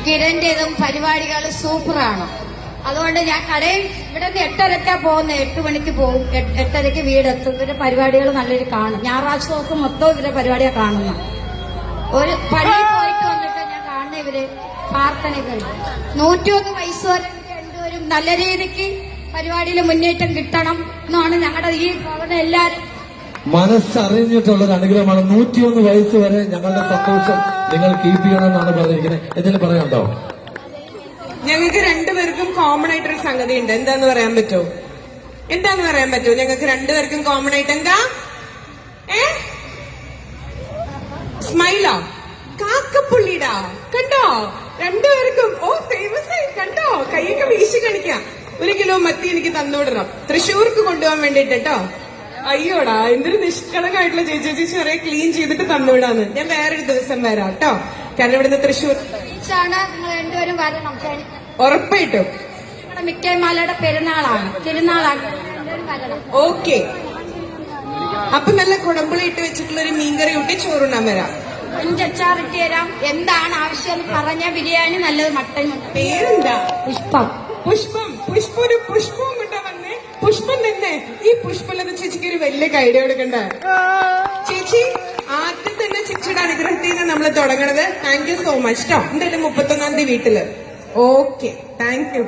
കിരന്റേതും പരിപാടികൾ സൂപ്പറാണ്. അതുകൊണ്ട് ഞാൻ കടയിൽ ഇവിടെ നിന്ന് 8:30 പോകുന്നത്, 8 മണിക്ക് പോകും, 8:30 വീടെത്തും. ഇവരുടെ പരിപാടികൾ നല്ലൊരു കാണും. ഞായറാഴ്ച ദിവസം മൊത്തം ഇവരുടെ പരിപാടിയാണ് കാണുന്നത്. ഒരു പള്ളിയിൽ പോയിട്ട് വന്നിട്ട് ഞാൻ കാണുന്ന ഇവര് പ്രാർത്ഥനകൾ. 101 വയസ്സ് വരെ രണ്ടുപേരും നല്ല രീതിക്ക് പരിപാടിയിൽ മുന്നേറ്റം കിട്ടണം എന്നാണ് ഞങ്ങളുടെ ഈ ഭവനം എല്ലാവരും മനസ്സറിഞ്ഞിട്ടുള്ള ഒരു അനുഗ്രഹമാണ്. 101 വയസ്സ് വരെ ഞങ്ങളുടെ സന്തോഷം നിങ്ങൾ കീപ്പ് ചെയ്യണമെന്നാണ് പറഞ്ഞിരിക്കുന്നത്. എന്തെങ്കിലും പറയാനുണ്ടോ? ഞങ്ങൾക്ക് രണ്ടുപേർക്കും കോമൺ ആയിട്ടൊരു സംഗതി ഉണ്ട്. എന്താന്ന് പറയാൻ പറ്റുമോ? ഞങ്ങൾക്ക് രണ്ടുപേർക്കും കോമൺ ആയിട്ട് എന്താ? സ്മൈലാ, കാക്കപ്പുള്ളിടാ. കണ്ടോ രണ്ടുപേർക്കും? ഓ ഫേമസ് ആയി കണ്ടോ? കൈയൊക്കെ വീശി കാണിക്കാം. 1 കിലോ മത്തി എനിക്ക് തന്നുവിടണം, തൃശ്ശൂർക്ക് കൊണ്ടുപോകാൻ വേണ്ടിട്ട് കേട്ടോ. അയ്യോടാ, എന്തൊരു നിഷ്കളങ്കമായിട്ടുള്ള ചേച്ചി. ചെറിയ ക്ലീൻ ചെയ്തിട്ട് തന്നുവിടാന്ന്. ഞാൻ വേറൊരു ദിവസം വരാം കേട്ടോ. കാരണം ഇവിടുന്ന് തൃശ്ശൂർ നിങ്ങൾ രണ്ടുപേരും വരണം. ഉറപ്പായിട്ടും നിങ്ങളുടെ മിക്കമാലയുടെ തിരുനാളാണ്. ഓക്കെ. അപ്പൊ നല്ല കുടമ്പുളി ഇട്ട് വെച്ചിട്ടുള്ള ഒരു മീൻകറി കൂട്ടി ചോറുണ്ണാൻ വരാം. അച്ചാറിട്ട് തരാം. എന്താണ് ആവശ്യം പറഞ്ഞ ബിരിയാണി നല്ലത്. മട്ടൻ പേരെന്താ? പുഷ്പം. ഒരു പുഷ്പവും കൊണ്ടാ വന്നേ. പുഷ്പം തന്നെ. ഈ പുഷ്പലത ചേച്ചിക്ക് ഒരു വലിയ കൈഡ കൊടുക്കണ്ട ചേച്ചി. ആദ്യം തന്നെ ചേച്ചിയുടെ അനുഗ്രഹത്തിൽ നിന്ന് നമ്മൾ തുടങ്ങണത്. താങ്ക് യു സോ മച്ച് കേട്ടോ. എന്തായാലും 31-ാം തീയതി വീട്ടില്. Okay, thank you.